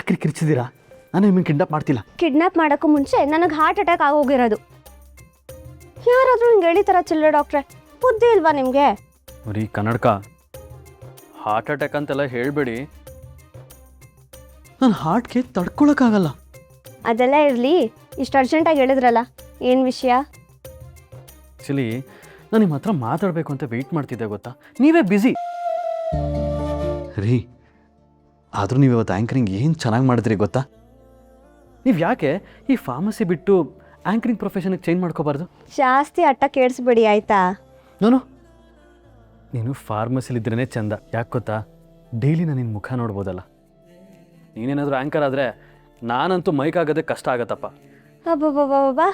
ಯಾಕೆ ಕಿರ್ಚಿದ್ದೀರಾ? ನಾನು ನಿಮ್ಮನ್ನು ಕಿಡ್ನಾಪ್ ಮಾಡ್ತಿಲ್ಲ. ಕಿಡ್ನಾಪ್ ಮಾಡೋಕ್ಕೂ ಮುಂಚೆ ನನಗೆ ಹಾರ್ಟ್ ಅಟ್ಯಾಕ್ ಆಗೋಗಿರೋದು. ಯಾರಾದರೂ ಹಿಂಗೆ ಹೇಳಿತಾರ ಚಿಲ್ಲರೆ ಡಾಕ್ಟ್ರೆ? ಬುದ್ಧಿ ಇಲ್ವಾ ನಿಮಗೆ? ರೀ ಕನ್ನಡಕ, ಹಾರ್ಟ್ ಅಟ್ಯಾಕ್ ಅಂತೆಲ್ಲ ಹೇಳಬೇಡಿ. ನನ್ನ ಹಾರ್ಟ್ಗೆ ತಡ್ಕೊಳಕ್ಕಾಗಲ್ಲ. ಅದೆಲ್ಲ ಇರಲಿ, ಇಷ್ಟು ಅರ್ಜೆಂಟಾಗಿ ಹೇಳಿದ್ರಲ್ಲ, ಏನು ವಿಷಯ? ಆ್ಯಕ್ಚುಲಿ ನಾನು ನಿಮ್ಮ ಹತ್ರ ಮಾತಾಡಬೇಕು ಅಂತ ವೆಯ್ಟ್ ಮಾಡ್ತಿದ್ದೆ ಗೊತ್ತಾ, ನೀವೇ ಬ್ಯುಸಿ ರೀ. ಆದರೂ ನೀವು ಇವತ್ತು ಆ್ಯಂಕರಿಂಗ್ ಏನು ಚೆನ್ನಾಗಿ ಮಾಡಿದ್ರಿ ಗೊತ್ತಾ? ನೀವು ಯಾಕೆ ಈ ಫಾರ್ಮಸಿ ಬಿಟ್ಟು ಆ್ಯಂಕರಿಂಗ್ ಪ್ರೊಫೆಷನ್ಗೆ ಚೇಂಜ್ ಮಾಡ್ಕೋಬಾರ್ದು? ಜಾಸ್ತಿ ಅಟ್ಟ ಕೇಳಿಸ್ಬೇಡಿ ಆಯಿತಾ? ನಾನು ನೀನು ಫಾರ್ಮಸಿಲಿದ್ರೇ ಚೆಂದ. ಯಾಕೆ ಗೊತ್ತಾ, ಡೈಲಿ ನಾನು ನಿನ್ನ ಮುಖ ನೋಡ್ಬೋದಲ್ಲ. ನೀನೇನಾದರೂ ಆ್ಯಂಕರ್ ಆದರೆ ನಾನಂತೂ ಮೈಕ್ ಆಗೋದೇ ಕಷ್ಟ ಆಗತ್ತಪ್ಪ. ಅಬ್ಬಬ್ಬಬ್ಬಬ್ಬಾ,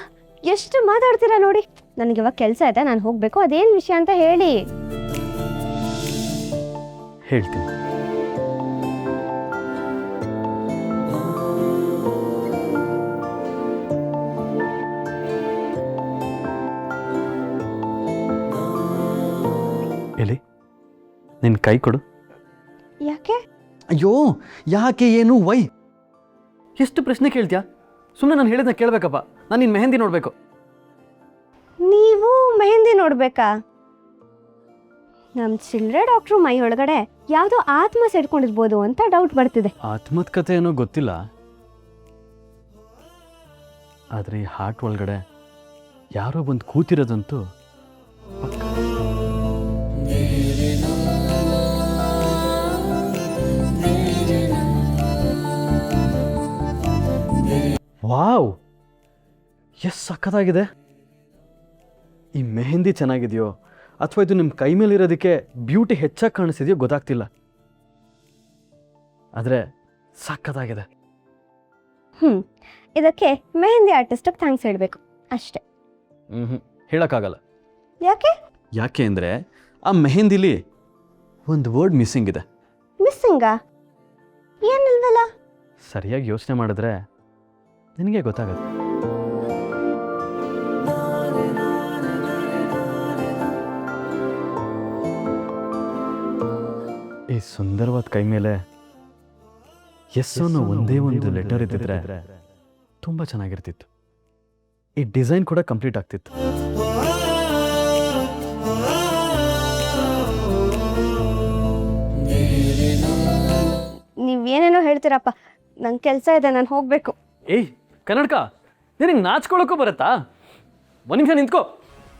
ಎಷ್ಟು ಮಾತಾಡ್ತೀರಾ ನೋಡಿ. ನನಗಿವಾಗ ಕೆಲಸ ಇದೆ, ನಾನು ಹೋಗಬೇಕು. ಅದೇನು ವಿಷಯ ಅಂತ ಹೇಳಿ. ಹೇಳ್ತೀನಿ. ಎಲ್ಲಿ ನಿನ್ನ ಕೈ ಕೊಡು. ಯಾಕೆ? ಅಯ್ಯೋ, ಯಾಕೆ, ಏನು, ವೈ? ಎಷ್ಟು ಪ್ರಶ್ನೆ ಕೇಳ್ತೀಯಾ? ಸುಮ್ಮನೆ ನಾನು ಹೇಳಿದ್ನ ಕೇಳಬೇಕಪ್ಪ. ನಾನು ನಿನ್ನ ಮೆಹಂದಿ ನೋಡಬೇಕು. ನೀವು ಮೆಹಂದಿ ನೋಡ್ಬೇಕಾ? ನಮ್ಮ ಚಿಲ್ಲರೆ ಡಾಕ್ಟ್ರು ಮೈ ಒಳಗಡೆ ಯಾವುದೋ ಆತ್ಮ ಸೇರ್ಕೊಂಡಿರ್ಬೋದು ಅಂತ ಡೌಟ್ ಬರ್ತಿದೆ. ಆತ್ಮದ ಕಥೆ ಏನೋ ಗೊತ್ತಿಲ್ಲ, ಆದರೆ ಈ ಹಾರ್ಟ್ ಒಳಗಡೆ ಯಾರೋ ಬಂದು ಕೂತಿರೋದಂತೂ ಪಕ್ಕ. ವಾವ್, ಎಷ್ಟು ಸಖತ್ತಾಗಿದೆ. ಈ ಮೆಹಂದಿ ಚೆನ್ನಾಗಿದೆಯೋ ಅಥವಾ ಇದು ನಿಮ್ಮ ಕೈ ಮೇಲಿರೋದಕ್ಕೆ ಬ್ಯೂಟಿ ಹೆಚ್ಚಾಗಿ ಕಾಣಿಸಿದೆಯೋ ಗೊತ್ತಾಗ್ತಿಲ್ಲ, ಆದರೆ ಸಖತ್ತಾಗಿದೆ. ಇದಕ್ಕೆ ಮೆಹಂದಿ ಆರ್ಟಿಸ್ಟಿಗೆ ಥ್ಯಾಂಕ್ಸ್ ಹೇಳಬೇಕು ಅಷ್ಟೇ. ಹೇಳೋಕ್ಕಾಗಲ್ಲ. ಯಾಕೆ? ಯಾಕೆ ಅಂದರೆ ಆ ಮೆಹಂದಿಲಿ ಒಂದು ವರ್ಡ್ ಮಿಸ್ಸಿಂಗ್ ಇದೆ. ಮಿಸ್ಸಿಂಗಾ? ಏನಿಲ್ವಲ್ಲ. ಸರಿಯಾಗಿ ಯೋಚನೆ ಮಾಡಿದ್ರೆ ನಿನಗೆ ಗೊತ್ತಾಗುತ್ತೆ. ಈ ಸುಂದರವಾದ ಕೈ ಮೇಲೆ ಎಸ್ ಅನ್ನೋ ಒಂದೇ ಒಂದು ಲೆಟರ್ ಇದ್ದಿದ್ರೆ ತುಂಬ ಚೆನ್ನಾಗಿರ್ತಿತ್ತು. ಈ ಡಿಸೈನ್ ಕೂಡ ಕಂಪ್ಲೀಟ್ ಆಗ್ತಿತ್ತು. ನೀವೇನೇನೋ ಹೇಳ್ತೀರಪ್ಪ, ನಂಗೆ ಕೆಲಸ ಇದೆ, ನಾನು ಹೋಗಬೇಕು. ಏಯ್ ಕನ್ನಡಕ, ನಿನಗೆ ನಾಚ್ಕೊಳ್ಳೋಕ್ಕೂ ಬರುತ್ತಾ? ಒಂದು ನಿಮಿಷ ನಿಂತ್ಕೋ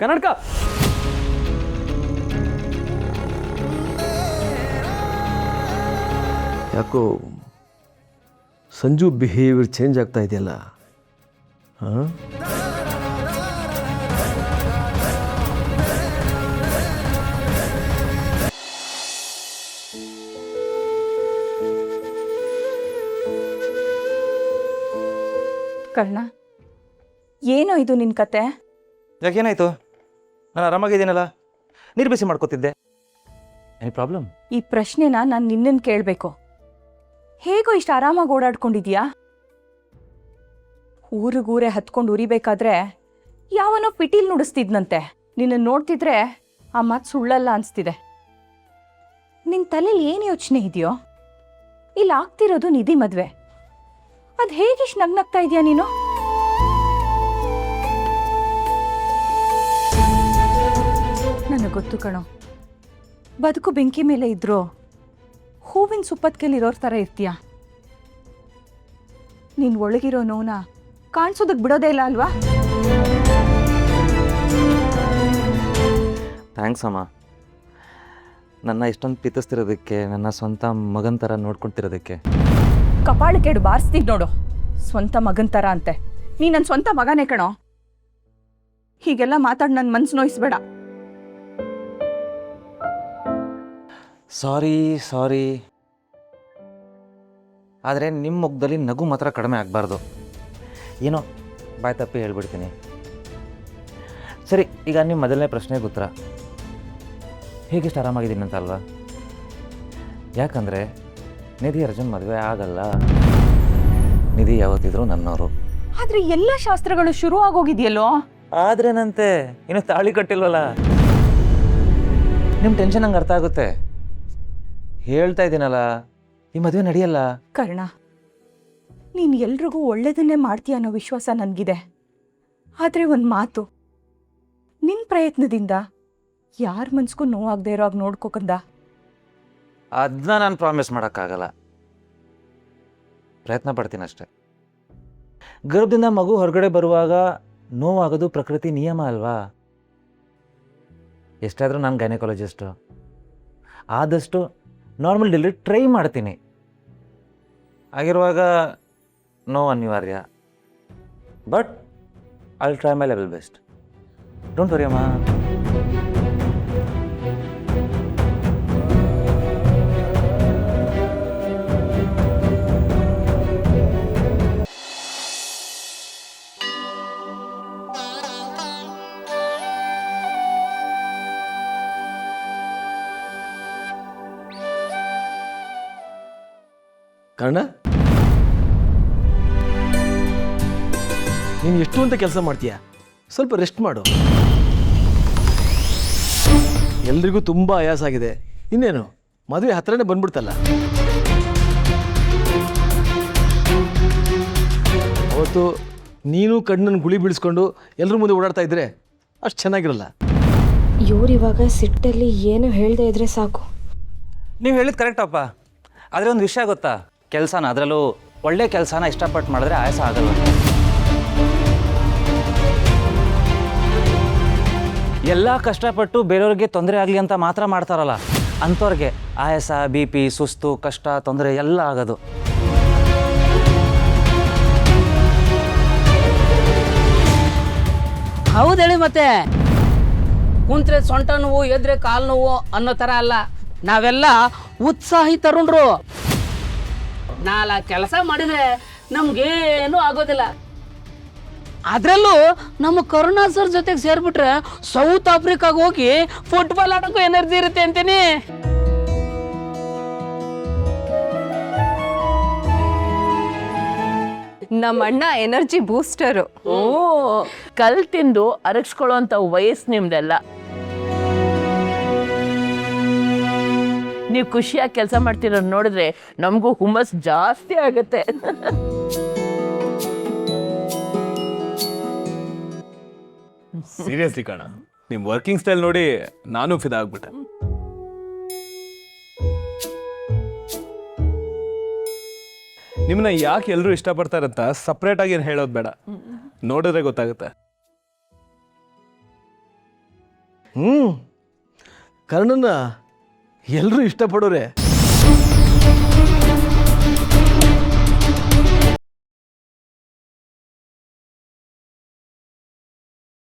ಕನ್ನಡಕ. ಯಾಕೋ ಸಂಜು ಬಿಹೇವಿಯರ್ ಚೇಂಜ್ ಆಗ್ತಾ ಇದೆಯಲ್ಲ? ಹಾಂ, ಕರ್ಣ, ಏನೋ ಇದು ನಿನ್ನ ಕತೆ? ಯಾಕೇನಾಯ್ತು? ನಾನು ಆರಾಮಾಗಿದ್ದೀನಲ್ಲ, ನೀರು ಬಿಸಿ ಮಾಡ್ಕೋತಿದ್ದೆ. Any problem? ಈ ಪ್ರಶ್ನೆನ ನಾನು ನಿನ್ನನ್ನು ಕೇಳಬೇಕು. ಹೇಗೋ ಇಷ್ಟು ಆರಾಮಾಗಿ ಓಡಾಡ್ಕೊಂಡಿದ್ಯಾ? ಊರಿಗೂರೇ ಹತ್ಕೊಂಡು ಉರಿಬೇಕಾದ್ರೆ ಯಾವನೋ ಪಿಟೀಲ್ ನುಡಿಸ್ತಿದ್ನಂತೆ. ನಿನ್ನನ್ನು ನೋಡ್ತಿದ್ರೆ ಆ ಮಾತು ಸುಳ್ಳಲ್ಲ ಅನಿಸ್ತಿದೆ. ನಿನ್ನ ತಲೆಯಲ್ಲಿ ಏನು ಯೋಚನೆ ಇದೆಯೋ? ಇಲ್ಲಿ ಆಗ್ತಿರೋದು ನಿಧಿ ಮದುವೆ. ಅದು ಹೇಗಿಷ್ಟು ನಗ್ನಗ್ತಾ ಇದೆಯಾ ನೀನು? ನನಗೆ ಗೊತ್ತು ಕಣೋ, ಬದುಕು ಬೆಂಕಿ ಮೇಲೆ ಇದ್ರು ಹೂವಿನ ಸುಪ್ಪತ್ಕೆಲಿರೋರ್ ಥರ ಇರ್ತೀಯ. ನೀನು ಒಳಗಿರೋ ನೋವನ್ನ ಕಾಣಿಸೋದಕ್ಕೆ ಬಿಡೋದೇ ಇಲ್ಲ ಅಲ್ವಾ? ಥ್ಯಾಂಕ್ಸ್ ಅಮ್ಮ, ನನ್ನ ಇಷ್ಟೊಂದು ಪ್ರೀತಿಸ್ತಿರೋದಕ್ಕೆ, ನನ್ನ ಸ್ವಂತ ಮಗನ ಥರ ನೋಡ್ಕೊಳ್ತಿರೋದಕ್ಕೆ. ಕಪಾಳಕ್ಕೆಡು ಬಾರಿಸ್ತೀವಿ ನೋಡು, ಸ್ವಂತ ಮಗನ ಥರ ಅಂತೆ. ನೀ ನನ್ನ ಸ್ವಂತ ಮಗನೇ ಕಣೋ. ಹೀಗೆಲ್ಲ ಮಾತಾಡಿ ನನ್ನ ಮನ್ಸು ನೋಯಿಸ್ಬೇಡ. ಸಾರಿ, ಆದರೆ ನಿಮ್ಮ ಮುಖದಲ್ಲಿ ನಗು ಮಾತ್ರ ಕಡಿಮೆ ಆಗಬಾರ್ದು. ಏನೋ ಬಾಯ್ ತಪ್ಪಿ ಹೇಳ್ಬಿಡ್ತೀನಿ. ಸರಿ, ಈಗ ನಿಮ್ಮ ಮೊದಲನೇ ಪ್ರಶ್ನೆಗೆ ಉತ್ತರ, ಹೇಗೆಷ್ಟು ಆರಾಮಾಗಿದ್ದೀನಿ ಅಂತ ಅಲ್ವಾ? ಯಾಕಂದರೆ ನಿಧಿ ಅರ್ಜುನ್ ಮದುವೆ ಆಗಲ್ಲ. ನಿಧಿ ಯಾವತ್ತಿದ್ರು ನನ್ನವರು. ಆದರೆ ಎಲ್ಲ ಶಾಸ್ತ್ರಗಳು ಶುರು ಆಗೋಗಿದೆಯಲ್ಲೋ? ಆದ್ರೇನಂತೆ, ಇನ್ನೂ ತಾಳಿ ಕಟ್ಟಿಲ್ವಲ್ಲ. ನಿಮ್ಮ ಟೆನ್ಷನ್ ನಂಗೆ ಅರ್ಥ ಆಗುತ್ತೆ. ಹೇಳ್ತಾ ಇದ್ದೀನಲ್ಲ, ಈ ಮದುವೆ ನಡೆಯಲ್ಲ. ಕರ್ಣ, ನೀನು ಎಲ್ರಿಗೂ ಒಳ್ಳೇದನ್ನೇ ಮಾಡ್ತೀಯ ಅನ್ನೋ ವಿಶ್ವಾಸ ನನಗಿದೆ. ಆದರೆ ಒಂದು ಮಾತು, ನಿನ್ನ ಪ್ರಯತ್ನದಿಂದ ಯಾರ ಮನ್ಸಿಗೂ ನೋವಾಗದೇ ಇರೋ ಹಾಗೆ ನೋಡ್ಕೋಕಂದ. ಅದನ್ನ ನಾನು ಪ್ರಾಮಿಸ್ ಮಾಡೋಕ್ಕಾಗಲ್ಲ. ಪ್ರಯತ್ನ ಪಡ್ತೀನಿ ಅಷ್ಟೆ. ಗರ್ಭದಿಂದ ಮಗು ಹೊರಗಡೆ ಬರುವಾಗ ನೋವಾಗೋದು ಪ್ರಕೃತಿ ನಿಯಮ ಅಲ್ವಾ? ಎಷ್ಟಾದರೂ ನಾನು ಗೈನಕಾಲಜಿಸ್ಟು. ಆದಷ್ಟು ನಾರ್ಮಲ್ ಡೆಲಿವರಿ ಟ್ರೈ ಮಾಡ್ತೀನಿ. ಆಗಿರುವಾಗ ನೋವು ಅನಿವಾರ್ಯ. But I will try my level best. Don't worry ಅಮ್ಮ. ಕಾರಣ ನೀನು ಎಷ್ಟು ಅಂತ ಕೆಲಸ ಮಾಡ್ತೀಯ? ಸ್ವಲ್ಪ ರೆಸ್ಟ್ ಮಾಡು. ಎಲ್ರಿಗೂ ತುಂಬ ಆಯಾಸ ಆಗಿದೆ. ಇನ್ನೇನು ಮದುವೆ ಹತ್ರನೇ ಬಂದ್ಬಿಡ್ತಲ್ಲ. ಅವತ್ತು ನೀನು ಕಣ್ಣನ್ನು ಗುಳಿ ಬೀಳಿಸ್ಕೊಂಡು ಎಲ್ಲರ ಮುಂದೆ ಓಡಾಡ್ತಾ ಇದ್ರೆ ಅಷ್ಟು ಚೆನ್ನಾಗಿರಲ್ಲ. ಇವ್ರಿವಾಗ ಸಿಟ್ಟಲ್ಲಿ ಏನು ಹೇಳದೆ ಇದ್ರೆ ಸಾಕು. ನೀವು ಹೇಳಿದ್ದು ಕರೆಕ್ಟಪ್ಪ. ಆದರೆ ಒಂದು ವಿಷಯ ಗೊತ್ತಾ? ಕೆಲಸನ, ಅದರಲ್ಲೂ ಒಳ್ಳೆ ಕೆಲಸನ ಇಷ್ಟಪಟ್ಟು ಮಾಡಿದ್ರೆ ಆಯಾಸ ಆಗಲ್ಲ. ಎಲ್ಲ ಕಷ್ಟಪಟ್ಟು ಬೇರೆಯವ್ರಿಗೆ ತೊಂದರೆ ಆಗಲಿ ಅಂತ ಮಾತ್ರ ಮಾಡ್ತಾರಲ್ಲ, ಅಂಥವ್ರಿಗೆ ಆಯಾಸ, BP, ಸುಸ್ತು, ಕಷ್ಟ, ತೊಂದರೆ ಎಲ್ಲ ಆಗೋದು. ಹೌದೇಳಿ, ಮತ್ತೆ ಕುಂತ್ರೆ ಸೊಂಟ ನೋವು, ಎದ್ರೆ ಕಾಲು ನೋವು ಅನ್ನೋ ಥರ ಅಲ್ಲ. ನಾವೆಲ್ಲ ಉತ್ಸಾಹಿ ತರುಣ್ರು. 4 ಕೆಲಸ ಮಾಡಿದ್ರೆ ನಮ್ಗೇನು ಆಗೋದಿಲ್ಲ. ಅದರಲ್ಲೂ ನಮ್ಮ ಕರುಣಾ ಸರ್ ಜೊತೆಗೆ ಸೇರ್ಬಿಟ್ರೆ ಸೌತ್ ಆಫ್ರಿಕಾಗೆ ಹೋಗಿ ಫುಟ್ಬಾಲ್ ಆಡೋಕ್ಕೂ ಎನರ್ಜಿ ಇರುತ್ತೆ ಅಂತೀನಿ. ನಮ್ಮಣ್ಣ ಎನರ್ಜಿ ಬೂಸ್ಟರು. ಓ, ಕಲ್ ತಿಂದು ಅರಗಿಸ್ಕೊಳ್ಳೋಂಥ ವಯಸ್ಸು ನಿಮ್ದೆಲ್ಲ. ನೀವು ಖುಷಿಯಾಗಿ ಕೆಲಸ ಮಾಡ್ತಿರೋದು ನೋಡಿದ್ರೆ ನಮಗೂ ಹುಮ್ಮಸ್ ಜಾಸ್ತಿ ಆಗುತ್ತೆ. ಸೀರಿಯಸ್ಲಿ ಕಣ, ನಿಮ್ಮ ವರ್ಕಿಂಗ್ ಸ್ಟೈಲ್ ನೋಡಿ ನಾನು ಫಿದಾ ಆಗ್ಬಿಟ್ಟೆ. ನಿಮ್ಮನ್ನ ಯಾಕೆ ಎಲ್ಲರೂ ಇಷ್ಟಪಡ್ತಾರಂತ ಸಪ್ರೇಟಾಗಿ ಏನು ಹೇಳೋದು ಬೇಡ, ನೋಡಿದ್ರೆ ಗೊತ್ತಾಗುತ್ತೆ. ಕರ್ಣನ್ನ ಎಲ್ಲರೂ ಇಷ್ಟಪಡೋರೆ.